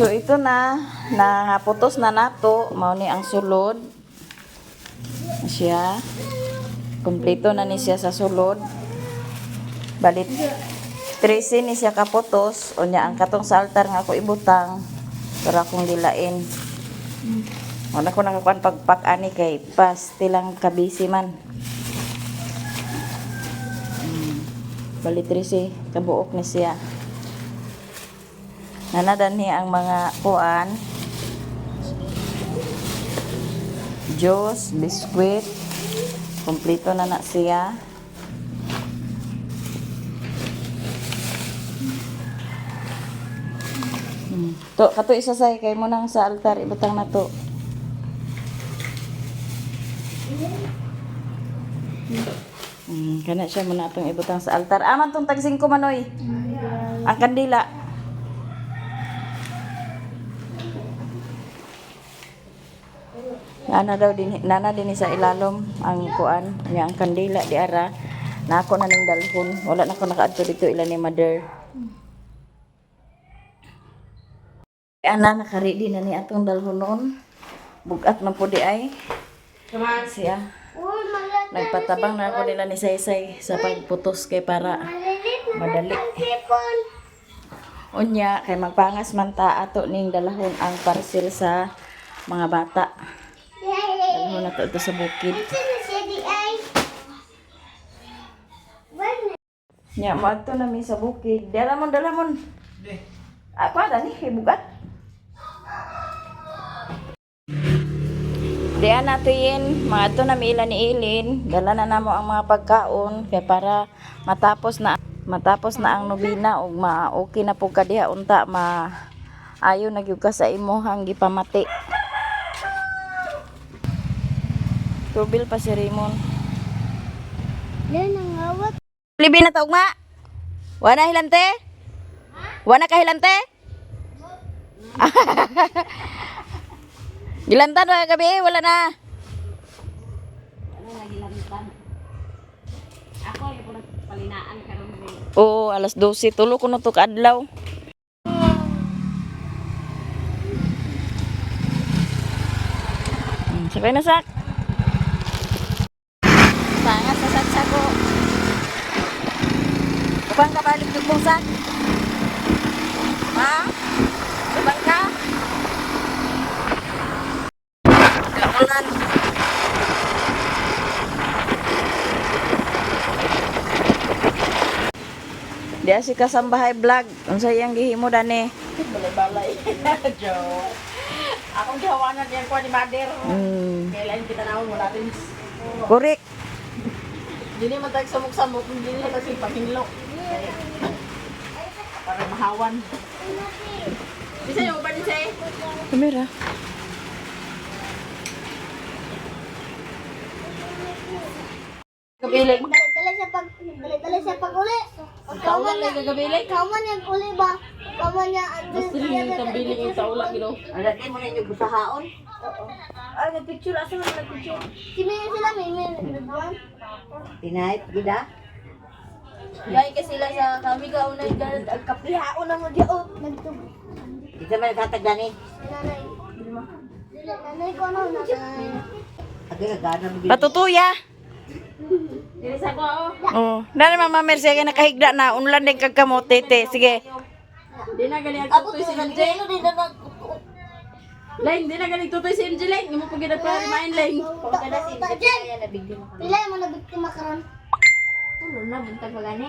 So ito na naputos na nato, mao ni ang sulod. Siya. Kompleto na ni siya sa sulod. Balit 13 ni siya kaputos, unya ang katong sa altar nga ako ibutang para akong dilain. Wala ko nakakuan pagpak ani kay pastilang kabisi man. Balit 13 kabuok ni siya. Nanadan ni ang mga kuan, juice, biskwit, kompleto na na siya. To kato isasay kay mo nang sa altar ibutang na to. Kana siya muna atong ibutang sa altar. Aman tong tagsing ko manoy. Ang kandila. Nana din sa ilalom ang kuan nya ang kandila di ara na ako na ning dalhon wala na ko nakaadto dito ila ni mother ana nakari din na ni atong dalhon noon bugat man po di ay siya nagpatabang na ako nila ni Saysay sa pagputos kay para madali unya kay magpangas man ta ato ning dalhon ang parcel sa mga bata. Dalhon na to sa bukid. Nya maadto na mi sa bukid. Dalamon. Ako ada ni bugat. Diyan natin maadto na mi ilan ni Ilin. Dala na namo ang mga pagkaon kay para matapos na ang nobina ug okay na pug kadiha unta ayo na gyud ka sa imuhang gipamati. Tubil pa si Raymond. Yan ang awat. Libi na taog ma. Wana hilante? Wana ka hilante? Gilantan wa gabi wala na. Ano na gilantan? Ako ay puro palinaan karon ni. Oo, alas 12 tulo ko no to kaadlaw. Sakay na sak. Sangat sa saksako. Upang ka balik dugbong sak? Ha? Upang ka? Kamulan. Di si kasambahay vlog. Unsa iyang gihimo dani? Balay-balay. Joke. Akong gihawanan yan ko ni Mother. Kailan kita naon mo natin. Correct. Dili man tag samok-samok, dili man tag paghinlo. Para mahawan. Bisa yung ba ni say? Kamera. Kabiling. Dala sa pag-uli. Kaulan lang kagabiling. Kaman yung uli ba? Kaman niya Basta rin yung kabiling yung saula gino. Alagay mo na yung busahaon? Oo. Ay, nagpicture. Asa mo nagpicture? Si Mimi sila, Mimi. Nagbuwan? Tinight, gida? Gaya ka sila sa kami ka unay ganit. Ang kapihaon na mo diyo. Nagtug. Ito man katagdani. Nanay. Nanay ko ano? Nanay. Agay gana mo gida. Patutuya. Dili sa ko oh. Oh, dali mama Mercy kay nakahigda na unlan din kag kamote te. Sige. Di na gali ang Ako tutoy si to MJ. nagkano din na nag... Lain, di na gali tutoy si MJ Lain. Imo pag ginag pa remind Lain. Kung ka na si Kaya nabigyan ako. Pila mo na biktima karon? Tulo na, buntag pa gani.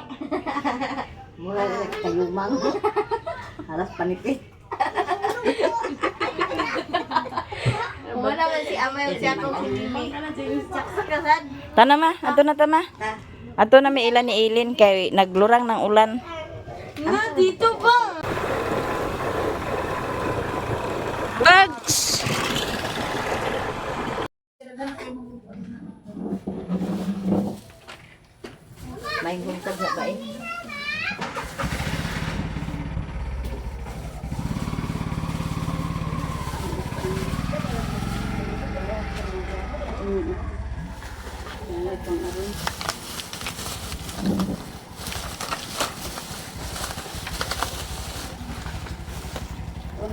Mula na kayumang. Halas panipit. Wala man si Amay o si ako si Mimi. Saksak ka sad. Tana ma, ato na tama. Ato na may ilan ni Ilin kay naglurang ng ulan. Na, dito ba? Bugs. May guntag na ba eh?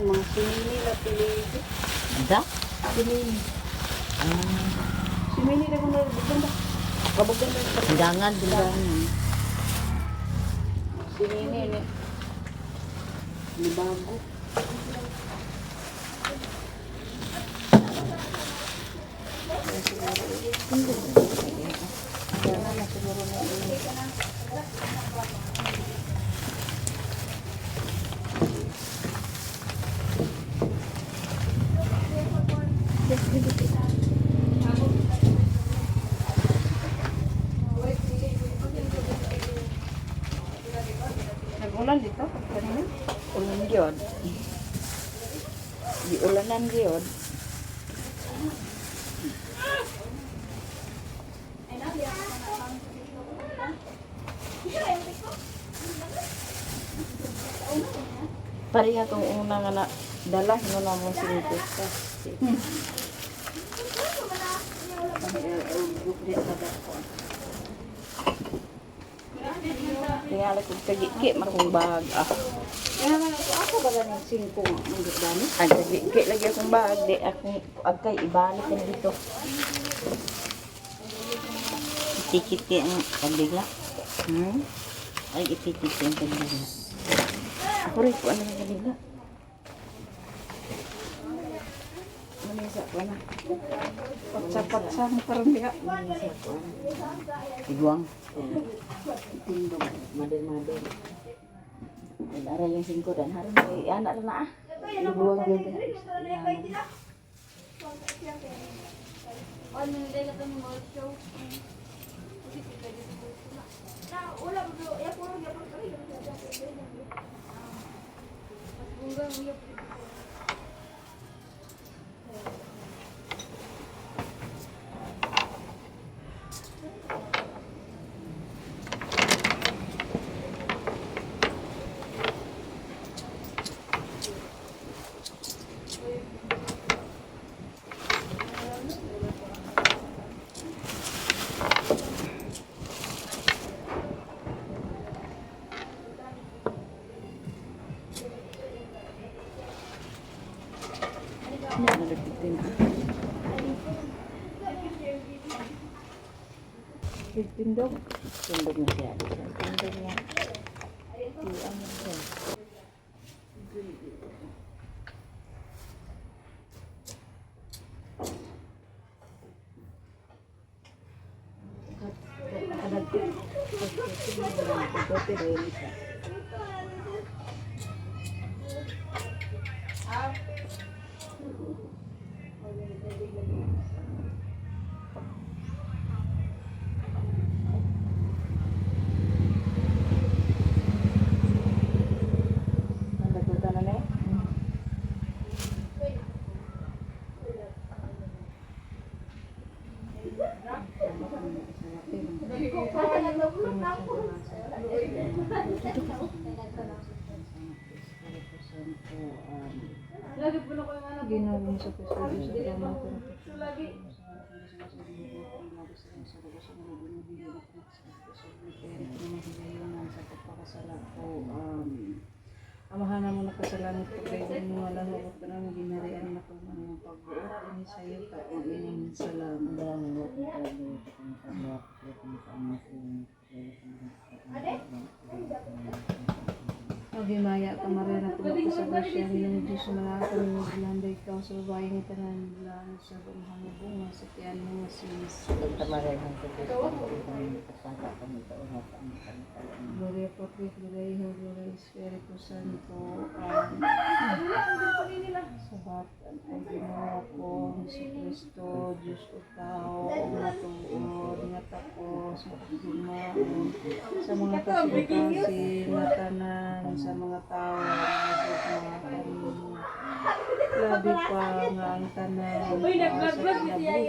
mga simili na pili. Ada? Simili. Simili na kung nabuganda. Kabuganda. Undangan dila. Simili ni. Ni bago. Nag-ulan dito kanina. Ulan gyud. Di ulanan gyud. Pareha tong una nga na dala no na mo sinipis. Tingala ko kagi man kong bag. Kaya naman ako ba ganing 5 ang gitdani? Ang kagi lagi akong bag di akong agkay ibalik na dito. Itikiti ang kabila. Ay, itikiti ang kabila. Ako rin ko ano nga nila. Manisa ko na. Patsa-patsa mo parang diha. Iguang. Tindog. Mader-mader. Dara yung 5 dan hari may anak na ah. Ibuwag yun. Ano nila ka tong mga show? Wala bro, ya puro ya puro kami. Bunga ya. Nalagpitin ah. Tindog. Tundog na siya. Tundog niya. Iyan mo siya. Nagdagutan na na eh. Ginawin sa kusulis sa drama ko. Sa pagpakasala ko, amahan na mo na kasalanan ko kayo mo wala huwag ka namin ginarian na kung ano yung pag-uot ini sa'yo ka o ining salamat. Pagimaya ka marera ko sa Russia ng Diyos na kami maglanday ka sa babae ni tanan lang sa bumhang bunga sa tiyan mo sis. Tamarehan sa Diyos. Kasaka kami sa urat ang kanilang. Gloria Patri, Gloria Hijo, Gloria Espiritu Santo. Sabat ang Ginoo ko, Jesu Kristo, Diyos o tao, matuod, nga tapos, matugumaan, sa mga kasing-kasing, na tanan, sa mga tao, mga kanino. Labi pa nga ang tanan, sa kinabuhi,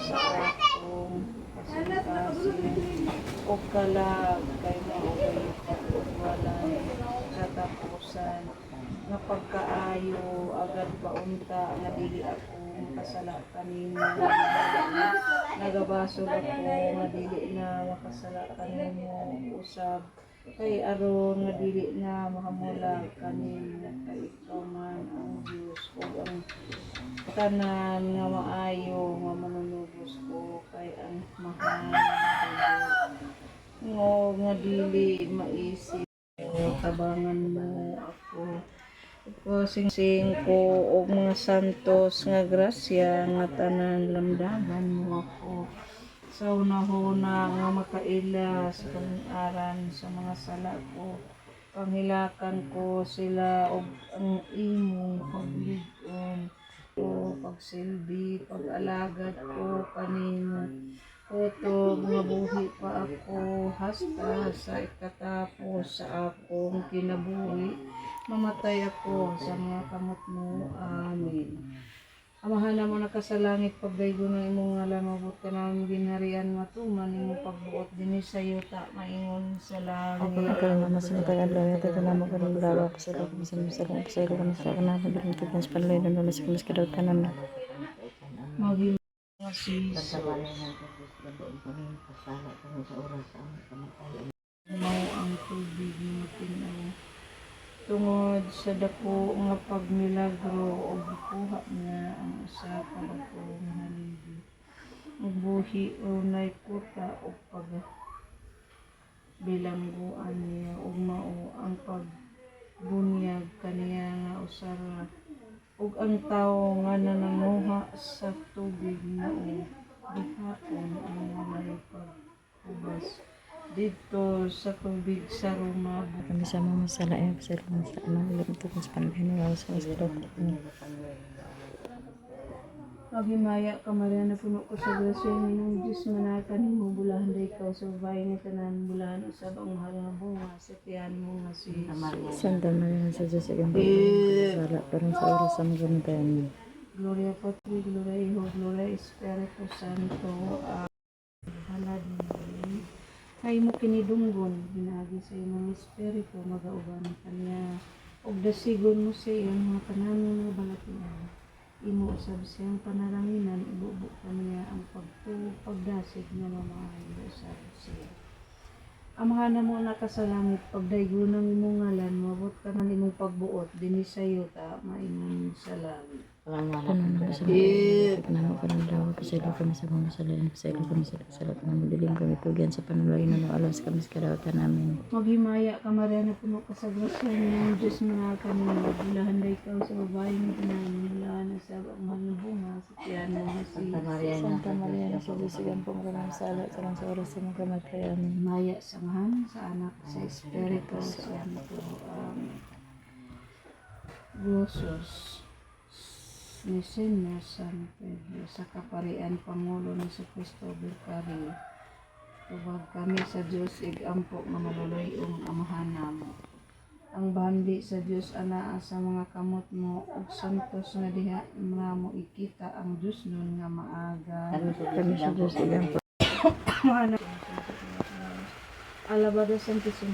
sa akong kasing-kasing, o kalag, kayo na o kayo pagwalan, katapusan, nga pagkaayo, agad paunta, nga dili ako makasala kanino, nagabasol ako, nga dili na makasala kanino, usab, Kay aron nga dili na mahamula kanin nga ikaw man ang Diyos o ang tanan nga maayo nga manunubos ko kay ang mahal ngo nga dili maisip tabangan mo ako sing ko og mga santos nga grasya nga tanan lamdaman mo ako sa una-una nga makaila sa pangaran sa mga sala ko panghilakan ko sila og ang imong paglig-on o pagsilbi pag-alagad ko kanimo Oto, mga buhi pa ako hasta sa ikatapos sa akong kinabuhi. Mamatay ako sa mga kamot mo. Amen. Amahan na mo nakasalangit pagdaygo ng imong ngalan mabot ka namin ginharian matuman imong pagbuot din sa iyo ta maingon sa langit. Ako na kayo naman sa matagal lang ito na mo kanang lawa ko sa loob sa sarong sa ilo kami sa kanang bilin kita sa panloy na sa mas kadawt tanan na. Maging mga sis. Pagkabalay ng Diyos, gabuin kami, pasala kami sa oras ang kamatayan. Mao ang tubig nga tinaw tungod sa dako nga pagmilagro og gikuha niya ang usa ka dako nga haligi ug buhi unay kuta og pag bilangguan niya ug mao ang pagbunyag kaniya nga usara ug ang tawo nga nananguha sa tubig mao gihapon ang walay paghubas dito sa tubig sa Roma. Kami sa mga masala ay sa ano ulit ito sa panloy na sa mas kadawt. Maghimaya ka Maria na puno ko sa grasya ng Diyos manakan mo bulahan day ikaw sa babae ni tanan bulahan usab ang mahal nga bunga sa tiyan mo nga si Santa Maria sa Diyos igang sala parang sa oras sa mga ganitayan. Gloria Patri, Gloria Hijo, Gloria Espiritu Santo. Halad mo. Kay mo kinidunggon, ginagi sa imong espiritu, magauban kanya. Og dasigon mo sa iyong mga pananong nga balatian. Imo usab siyang panalanginan, ibubo kaniya ang pagdasig nga mamahayo sa siya. Amahan mo nakasalangit, pagdaygunang imong ngalan, mabot ka man imong pagbuot, dinhi sa iyo ta, maingon sa langit. Puno na sa mga namo ka ng dawa pasaylo kami sa mga masalayan pasaylo kami sa salat ng dilim kami tugyan sa panulay na alas kami sa kadawtan namin. Maghimaya ka Maria na puno ka sa grasya ng Diyos mga kanina. Bulahan day ikaw sa babae ng tinamin. Bulahan na sa mahal na bunga sa tiyan mo na si Santa Maria na sa Diyos igang pangkalang sala sa oras sa mga kamatayan. Maya sa mahal sa anak sa Espiritu Santo. Glosos ni Senyor San Pedro sa kaparian Pangulo ni sa Cristo Berkari. Tubag kami sa Diyos igampo nga maluluyong amahan namo. Ang bandi sa Diyos anaa sa mga kamot mo ug santos nga diha namo ikita ang Diyos nun nga maaga. Kami sa Diyos igang Alabado Santísimo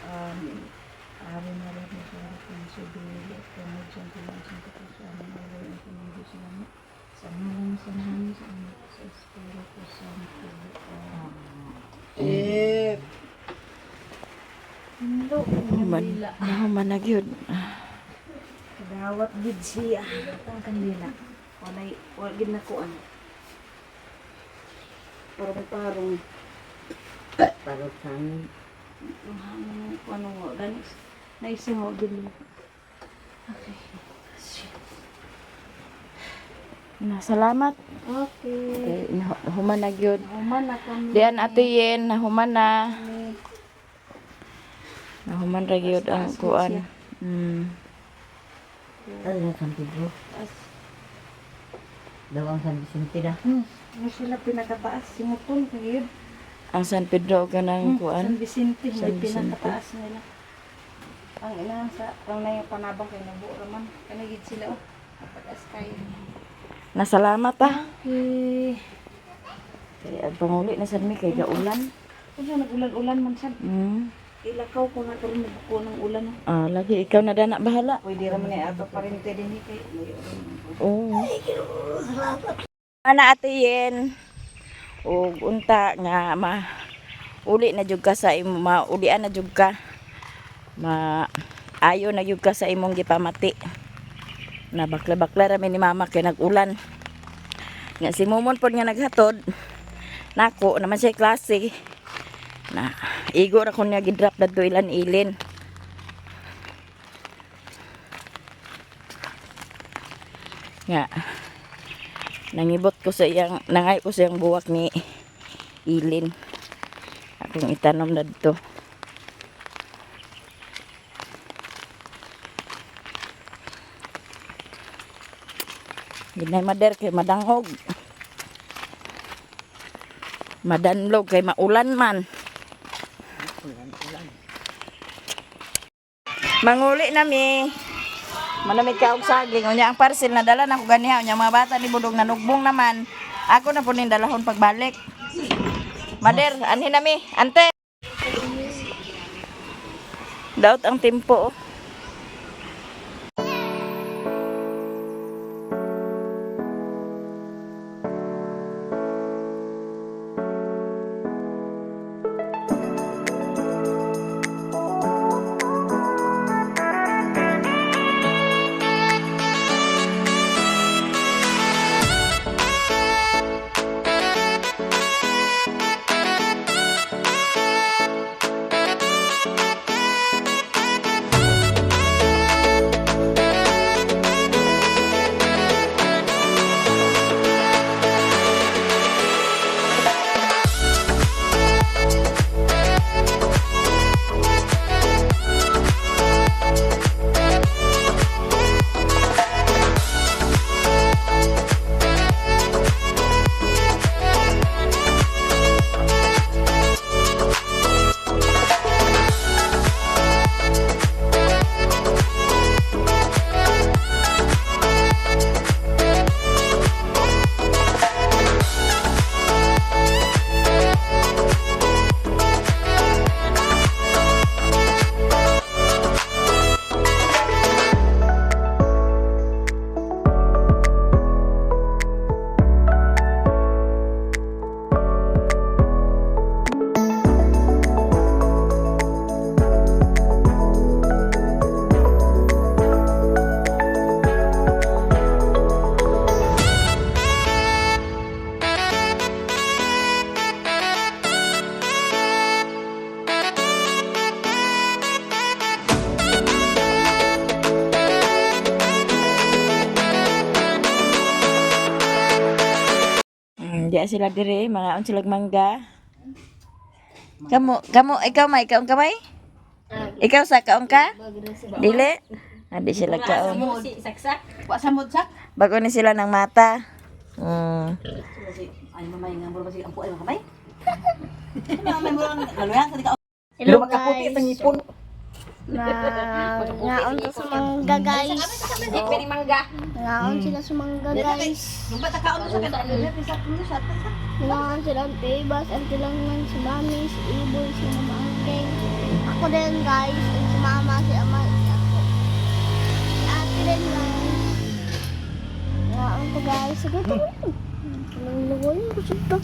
Amen. Ave Maria, Maria Consuelo, Panginoon ko lang sa kapasyanan ng Lord ang Panginoon sa namin. Sa ngalan sa namin sa anak sa Espiritu Santo. Hello, Nahuman na gyud. kadawat gid siya. Ang kandila. Wala gid na kuan. Parang Parang sa amin, ano mo, ganis. Naising mo gid. Okay. Salamat. Okay. Nahuman na gyud. Human na kami. Diyan atuyen nahuman na. Nahuman ra gyud ang kuan. ano yung San Pedro? Daw ang San Vicente na. Ano sila pinakataas? Simutol kayo. Ang San Pedro kanang San kuan. Vicente, San may Vicente. pinakataas nila. Ang ina sa ang na yung panabang kay nabuo raman. Kanagid sila oh. Kapag kayo. Nasalamat ah. Okay. Kay ang panguli na sad mi kay gaulan. Kung nag-ulan-ulan man sad. Ilakaw ko na karon nabuko ng ulan. Lagi ikaw na dana bahala. Pwede raman ni ato parente din kay. Oo. Ana ate Yen. ug unta nga uli na jud ka sa imo, maulian na jud ka, ayo na jud ka sa imong gipamati. Na bakla-bakla ra mi ni mama kay nag-ulan. Nga si Momon pod nga naghatod nako naman siya klase na igo ra ko niya gidrop dadto ilan ilin. Nga nangibot ko sa iyang, nangay ko sa iyang buwak ni ilin akong itanom na dito. Ginay mader kay madangog, madanlog kay maulan man. Manguli nami. Manamig ka og saging. Unya ang parcel na dala na ko ganiha. Unya mga bata ni Budong nanugbong naman. Ako na po ning dalahon pagbalik. Mader, anhin nami. Ante. Daot ang tempo. Diya sila dire, mga on silang mangga. Ikaw may kaon ka may? Ikaw sa kaon ka? Dili? Adi sila kaon. Wa sa mudsak. Bago ni sila ng mata. Ay mamay nga mura ba si ampo ay mamay? Mamay mura laluyan sa dikaon. Hello magkaputi itong ipon. Ngaon to sa mangga guys. Pwede mangga. Ngaon sila sa mangga guys. Lumpat ta kaon sa kada sa pulo sa. Ngaon sila ang tibas, ang tilangan si Mami, si Iboy, si Mama Angkeng. Ako din guys, and si Mama, si Ama, si ako. Si Ate din guys. Ngaon to guys. Sige to. Lugoy ko siya.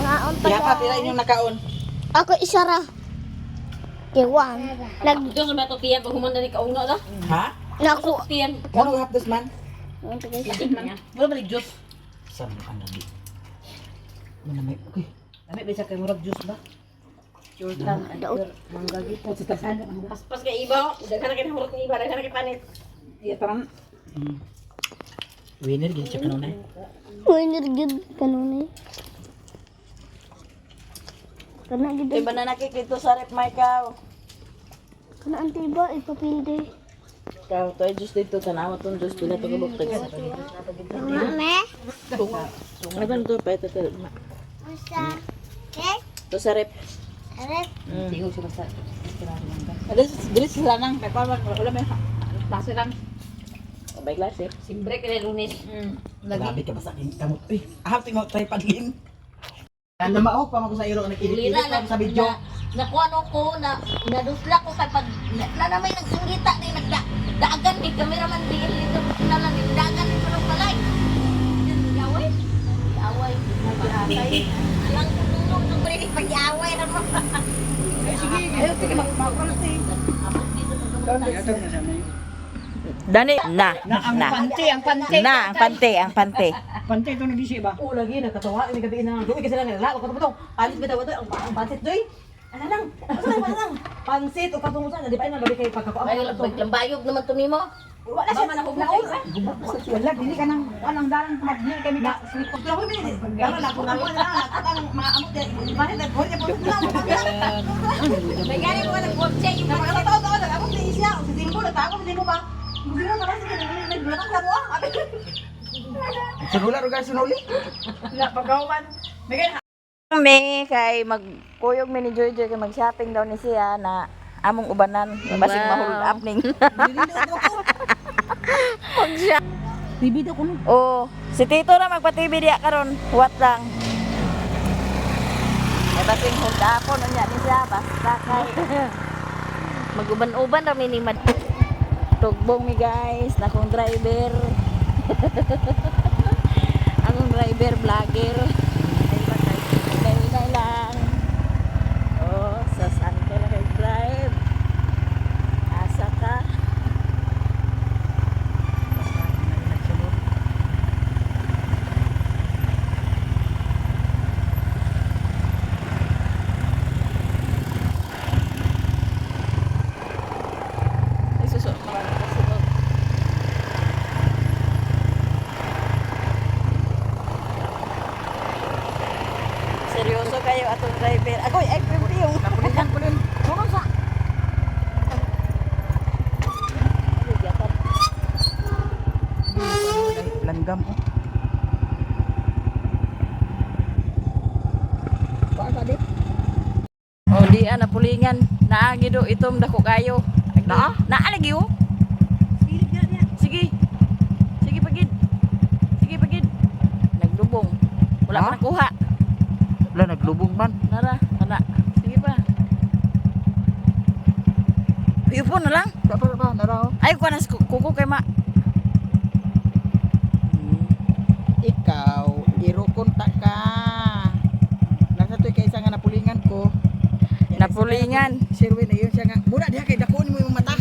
Ngaon to Kaya pa pila guys. inyong nakaon. Ako isa ra. Kewan. Ito sa bato tiyan, pag humanda ni kauna na. Ha? Naku. Tiyan. Ano hap this man? Ngaon to guys. Wala balik juice. Sama ano di. Mana may okay. Dami bisa kay murag juice ba? Jordan mangga gitu. Pas kay iba, daghan na kay nahurot ng iba, daghan na kay panit. Iya parang winner gid siya kanunay. Uy, nirgid kanunay. Kana gid. Iba na nakikito sa rep, Michael. Kana ang tiba ipapilde. Ikaw, to ay just dito, tanawa itong just pila ito kabuktig. Mame. Ano ba ito? Pa ito. Usa. Okay? Ito sa rep. Aret. Tingog siya basta. Dili sila nang kay pa wala may base lang. Abay klase. Simbre kay Lunes. Grabe ka basta king kamot. Uy, ahap tingo tay pagin. Ano mao pa mo sa iro nakikilit Ulira sa video. nakuha ko na nadusla ko kay pag na may nagsungita ni nagdaagan ni cameraman din dito na lang dagan ni pero palay. Away. Away. Alang tulong ng balik pag-iaway na mo. Ayaw, sige, magpapalot eh. Dani na. Ang pante, ang pante. Na, ang pante, ang pante. Pante ito nag-isi ba? Oo, lagi nagkatawa. May gabi na. Doon kasi lang nila. Wag ka tumutong. Alis bitaw ito. Ang pansit doy. Ano lang? Ano lang? Pansit o patungusan. Di ba ay nalabi kayo pagkakuha? Ay, lambayog naman to nimo. Wala siya man ako naon. Wala, dili ka nang anong dalang magdili kami na. Pero ko din. Dama na ko na ang mga amot din. Bakit nagkuha niya po na? May gani mo ka nag-watch yung mga Nakakatawa nag-amot ni Isya. Si Timbo nagtago si Timbo pa. Hindi na kasi nagbulatan ka mo. Sigula ro guys, sunuli. Wala, pagkawan. Kami kay magkuyog mi ni Joy kay mag-shopping daw ni siya na among ubanan basig ma-hold up ning. TV daw ko. Oh, si Tito na magpa-TV diya karon. What lang. Ay basig hold upon unya ni siya basta kay maguban-uban daw ni mad. Tugbong mi guys, na akong driver. Akong driver vlogger. Dahil lang. Oh, sa saan ka na kayo drive? Asa ka? Ay, susunod. Maraming kasunod. Seryoso kayo atong driver. Agoy, ay piyong. Napulitan ko din. Suno sa. Ay, yatab. Langgam oh. Oh, di na pulingan. Naagi do itom dako kayo. Na? Naalagi oh. Sige. Sige pagid. Sige pagid. Naglubong. Wala Ha? pa nakuha. Wala, naglubong man. Nara, kana. Sige pa. Iupo na lang. Dapat ba, naraw? Ay, kuha na kuko kay ma. Ikaw, irukunta ka. Nasa to'y kaysa nga napulingan ko. Napulingan. Sirwin na yun siya nga. Mura diha kay dako ni mo yung mata.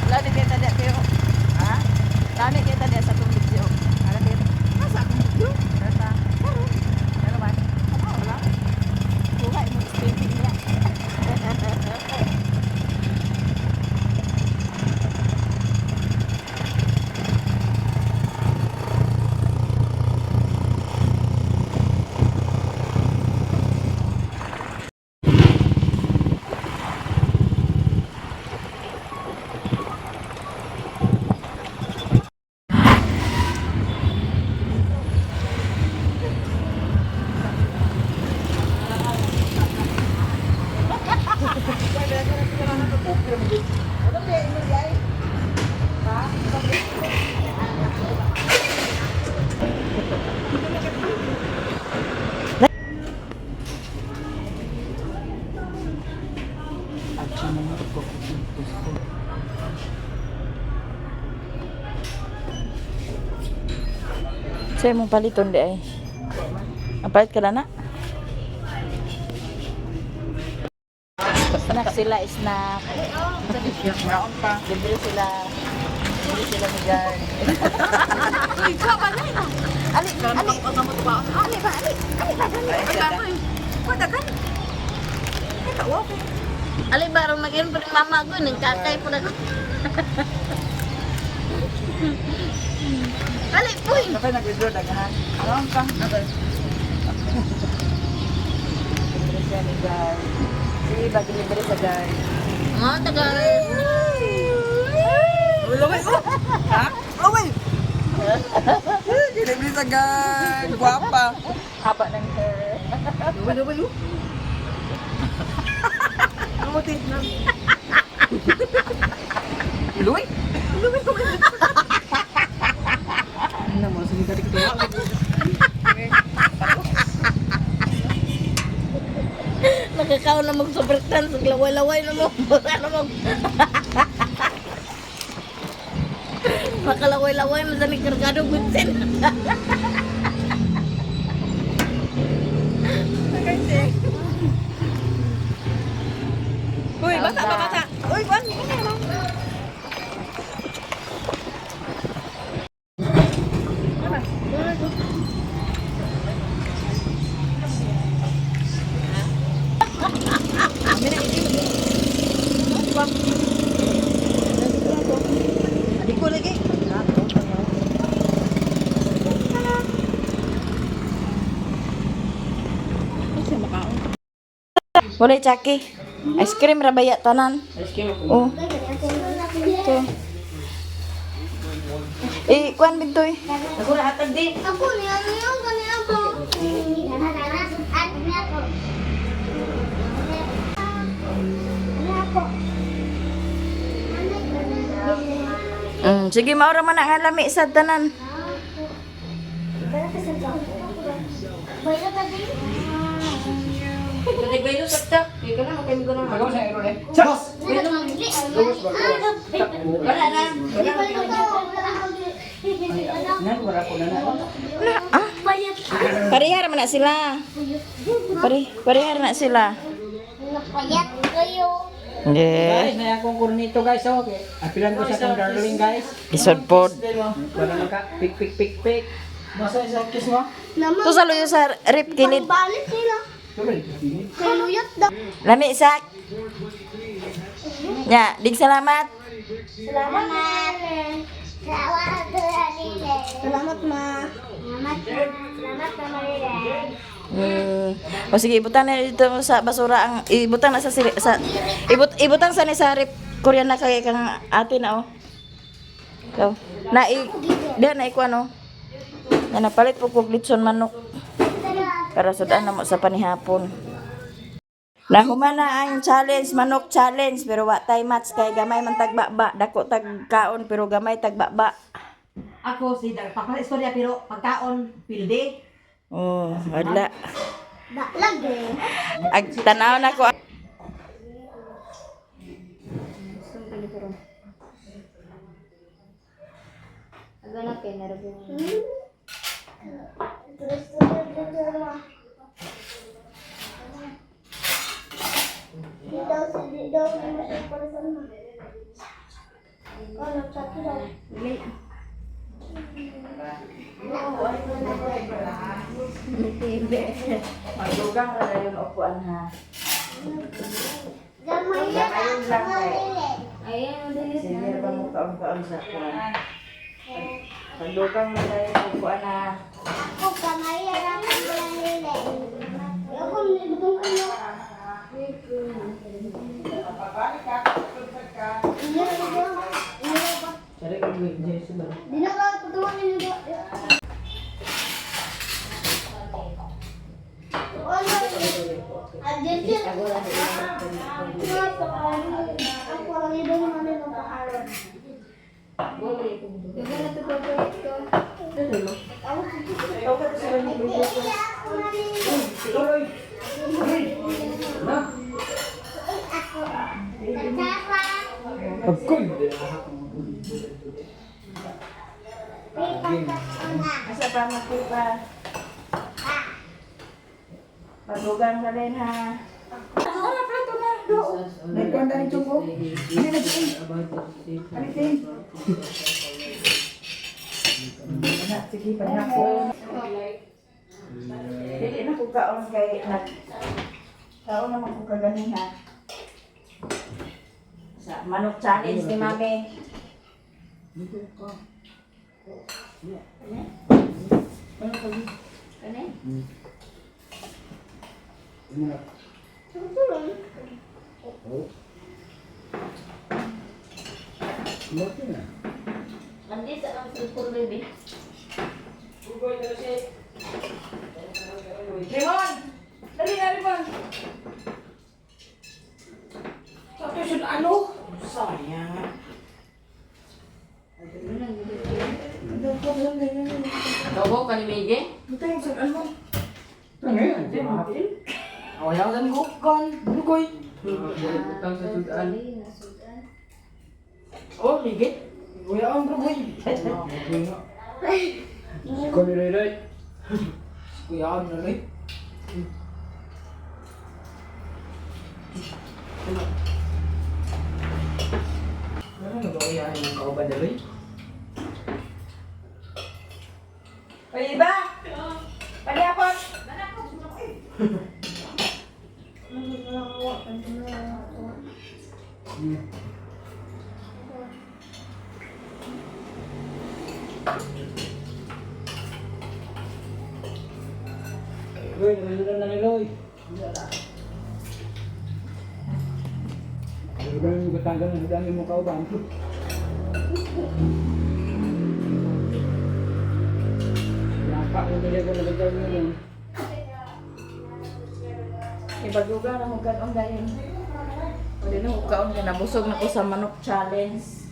Lani kita dia pero. Ha? Lani kita dia sa tubig siyo. Ala pero. Asa akong tubig? Data. Karon. Ano ba? Ano wala? Buhay mo spending niya. Saya mong paliton di ay. Ang palit ka na na? Snack sila, snack. Maon pa. Libre sila. Libre sila ni Jan. Ali, ali. Ali ba, ali. Ali ba, ali. Ali ba, ali. Ali baro magin pa rin mama ko ning kakay po na ko. Ali puy. Kapag nag-withdraw dagahan. Alam ka. Okay. Siya ni guys. Sige, bagi-libre sa guys. Oh, tagal. Ulaway ko! Ha? Ulaway! Libre sa guys. Guwapa. Haba ng hair. Ulaway ko. Ang muti na. Ulaway? Ulaway ko. Ano mo, sige ka dito. Nakakaw na mag-super dance, laway-laway na mo. Ano mo? Makalaway-laway mo sa ni Kargado Gutsin. Uy, bata ba bata? Uy, ban. Di ko lagi. Boleh caki. Ice cream rabaya tanan. Oh. Ito. Kuan bintoy. Ako na hatag di. Ako niya, ano kanina ako. At niya ako. Sige maura man ang lami sa tanan. Bayo ka din. Gay-gay sa tak. Kaya ka na makay mo na. Magawa sa ero eh. Chos! Wala na. Nan, wala ko na na. Parihar man na sila. Parihar na sila. Napayat kayo. Yeah. Guys, may akong kurnito guys. Oh. Apilan ko sa akong darling guys. Isod pod. Wala naka pik. Masa isa kiss mo? Naman, Tu salo yung sa rip kilid. balik sila. Kaluyot daw. Lami sak. Nya, dig salamat. Salamat. Salamat, ma. Salamat, ma. O sige, ibutan na dito sa basura ang ibutan na sa ibutan sa ni sa rip Korean na kay kang ate na oh. So, na diyan na iko ano. Na napalit po kog litson manok. Para sudan na mo sa panihapon. Nahuman na ang challenge, manok challenge, pero wa tay match kay gamay man tagbaba, dako tagkaon pero gamay tagbaba. Ako si Papa istorya pero pagkaon pilde. Oh, wala. Baklag eh. Ag tanaw na ko. Agana kay narabo. Di daw para sa mo. Ano sakit daw. Magdugang ra yung upuan ha. Gamay Ayun lang kay. Ayan, dili. Sige ba mo kaon sa kuan. Magdugang ra yung upuan ha. Ako kamay ra lang nila. Ako nibutong ano. Cari ko wait, sudah. Di na lang tutuwa ninyo. Ako lang iba naman yung pakaron. Asa pa magpipa? Magdugang ra rin ha. Nagkanda ni Choco. Ini lagi. Alitin. Na, sige pa na ko. Dili na ko kaon kay Kaon naman ko kaganiha. Sa manok challenge ni Mami. Kani? Nandito ang cellphone, baby. Rimon! Dali na, Rimon! Sabi siya na ano? Sayang. Tawag ka ni Mige? Butay sa ano? Ayaw dan ko kan. Lugoy. Utang sa sudan. Oh, Mige? Kuya ang lugoy. Kau ni Ray. Kuya ang lugoy. Ano nagawa yung kauban na Ray? Oy, iba! Paliapon! Roy, nakasunod na ni Roy. Pero ganun yung katanggal na dami mo kauban. Nampak mo nila ko nagagawin mo yun. Ibaguga na mo kanon dayon. Pwede na ko kaon ka nabusog na ko sa manok challenge.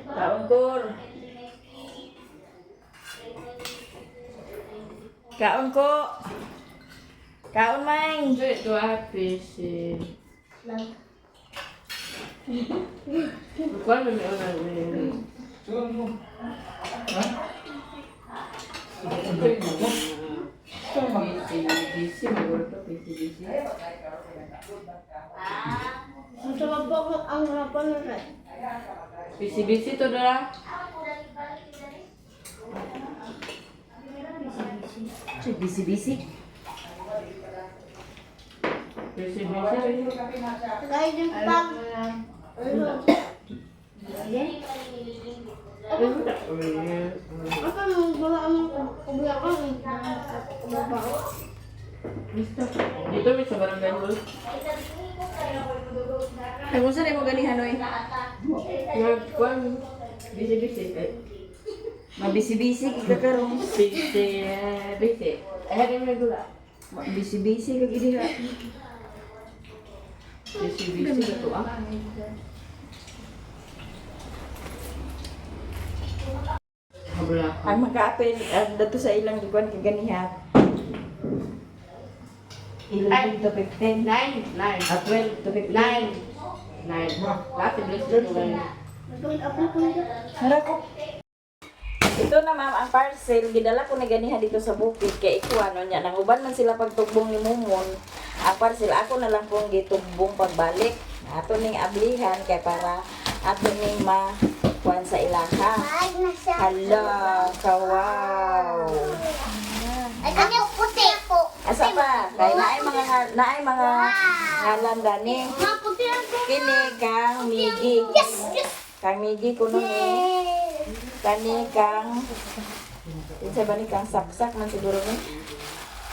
Kaon kur. Kaon ko. Kaon may. Ito happy si... Kuan mo may una ni... PCBC, maguro to PCBC. Ang sarap po ang harapan na rin. PCBC to dala. Bisi-bisi. PCBC. Guys, yung pang... Apa nung wala ang kubiyakan? Dito may sa barangay hall. Ay, kung saan mo ganihan, oy? Kuan BCBC. Mabisi-bisi kita karong. PCBC. Hari may gula. Bisi-bisi kag idi ha. PCBC na to ah. Habla. Ang mag-apel dato sa ilang dugon kag ganiha. 11 to 15. 9. 12 to 15. 9. Lahat bless to 9. Hara ko. Ito na ma'am, ang parcel, gidala ko na ganiha dito sa bukid kay ikuano niya. Nang uban man sila pagtugbong ni Mumon, ang parcel ako na lang pong gitugbong pagbalik. Ato ning ablihan kay para ato ning kuan sa ilaha. Hala, kawaw. Ay, kanya puti po. Asa pa? Kay naay mga ngalan gani. Maputi ako. Kini kang Migi. Kang Migi kuno ni kani kang isa ba ni kang saksak man siguro ni.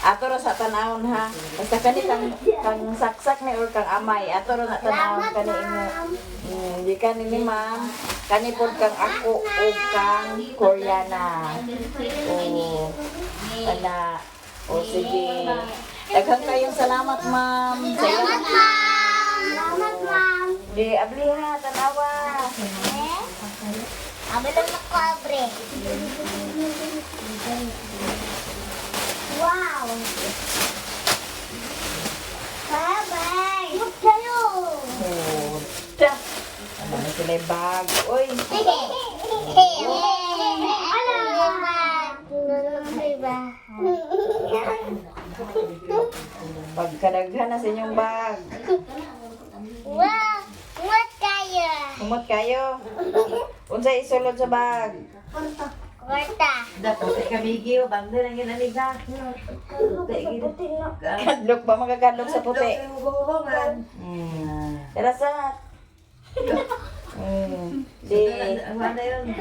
Ato ra sa tanawon ha. Basta kani kang saksak ni or kang amay. Ato ra na tanawon kani imo. Di kani ni ma'am. Kani pod kang ako o kang Koreana. Oh. Ana. O sige. Daghang kayong salamat ma'am. Salamat, ma'am. Salamat, ma'am. Di abliha tanawa. Abi lang na kabre. Wow. Bye-bye. Magkayo. Oh. Ta. Ano na sila yung bag? Uy. Hello. Pagkadaghan na sa inyong bag. Wow. What kayo? Kumot kayo. Unsay isulod sa bag? Kwarta. Dapat kabigi o bando lang yun amiga. Kadlok ba magkakadlok sa puti? Hubong-hubongan. Tara sa. Di. Ang wala yun.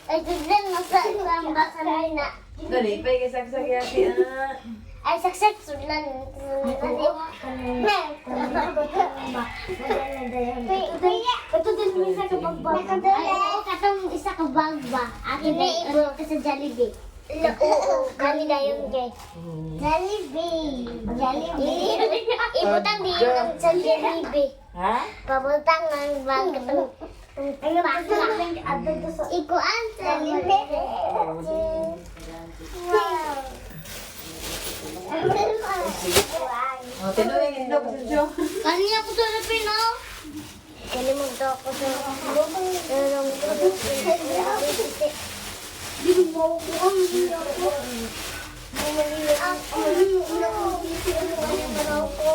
Ay, tignan mo sa isang basa na. Galipay kay sagsag yati Ay, saksak, sulan. Ito din mo isa ka bagbag. Ay, oo, katong isa ka bagba. Akin na ibo ka sa Jollibee. Oo, kami na yung gay. Jollibee. Jollibee. Ibutang di yung sa Jollibee. Ha? Pabuntang ang bag. Ikuan sa Jollibee. Wow. O, tinuloy yung dog sa Diyo. Kanina ko sa Pino. Kani mo daw ako sa Di mo ko ang ako.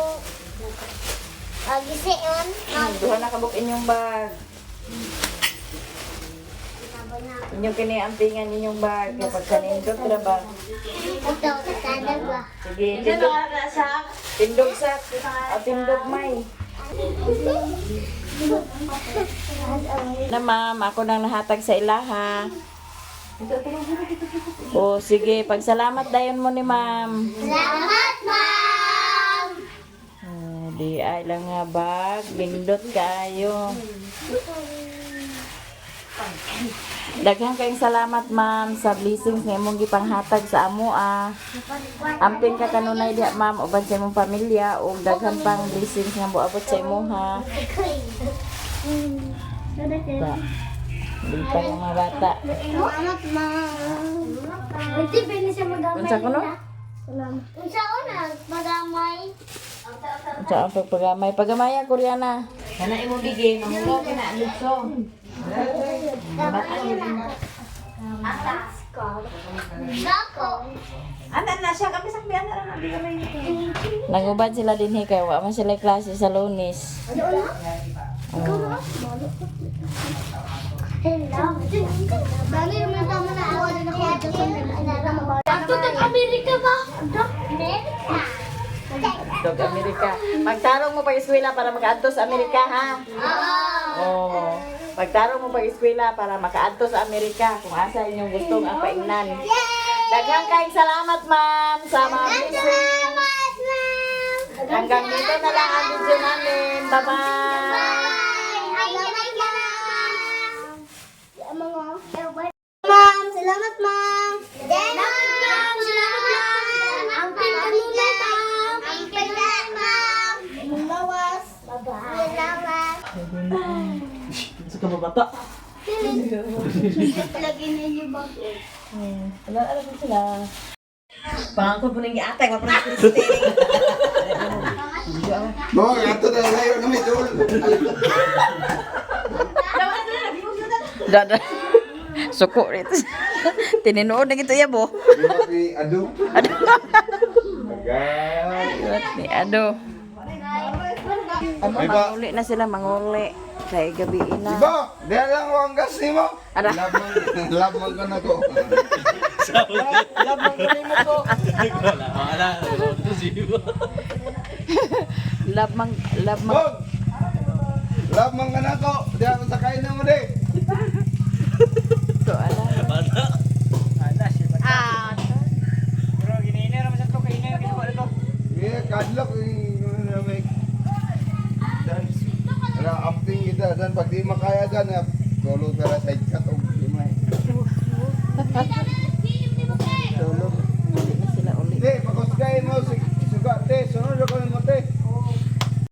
Agisi on. Duha na kabuk inyong bag. Inyong kiniampingan inyong bag. Kapag kanindot na ba? Ito, kasada ba? Sige, tindog. Tindog sa. Tindog may. Na ma'am, ako nang nahatag sa ilaha. O sige, pagsalamat dayon mo ni ma'am. Salamat, ma'am! Di ay lang nga bag, bindot kayo. Daghang kayong salamat ma'am sa blessings nga imong gipanghatag sa amo Amping ka kanunay diha ma'am uban sa imong pamilya ug daghan pang blessings nga moabot sa imuha. Ba. Di pa yung mga bata. Salamat, ma'am! Ito, pwede siya magamay. Unsa kuno? Salamat. Unsa una, magamay. Unsa ang pagpagamay? Pagamaya Koreana. Kana imo bigay, mamulo kinaalutso. Dako. Anan na siya, kami sakbihan na lang, hindi kami. Nangubad sila dinhi kay wa man sila klase sa Lunes. Hello. Dali naman tama na awan na ako dito sa Ato tag Amerika ba? Amerika. Dog Amerika. Magtarong mo pag eskwela para makaadto sa Amerika ha. Oh. Pagtarong mo pag eskwela para makaadto sa Amerika kung asa inyong gustong ang paingnan. Daghang kayong salamat ma'am sa mga blessings. Salamat, ma'am. Hanggang dito na lang ang video namin. Bye-bye. Ma'am, salamat ma'am. Salamat ma'am, salamat ma'am. Ang pinanula ma'am. Ang pinanula ma'am. Mulawas. Bye-bye. Salamat. Sa kamabata. Lagi ninyo ba? Alam mo sila. Pangangkot po nang giatay, wala po nang Christine. No, ato na layo na may tol. Dada. Suko rito. Tininood na gito yabo. Di ado. Agad. Ni ado. May ba? Manguli na sila, manguli. Kay gabi na. Iba, diyan lang ang gas ni mo. Ada. Labang ka na ko. Labmang. Bog! Labang ka na ko. Diyan sa kain na mo di. To ala. Iya, kadlok yung may dance. Ala, amping kita. Dan pag di makaya dyan, tulog ka na sa ikat o di may.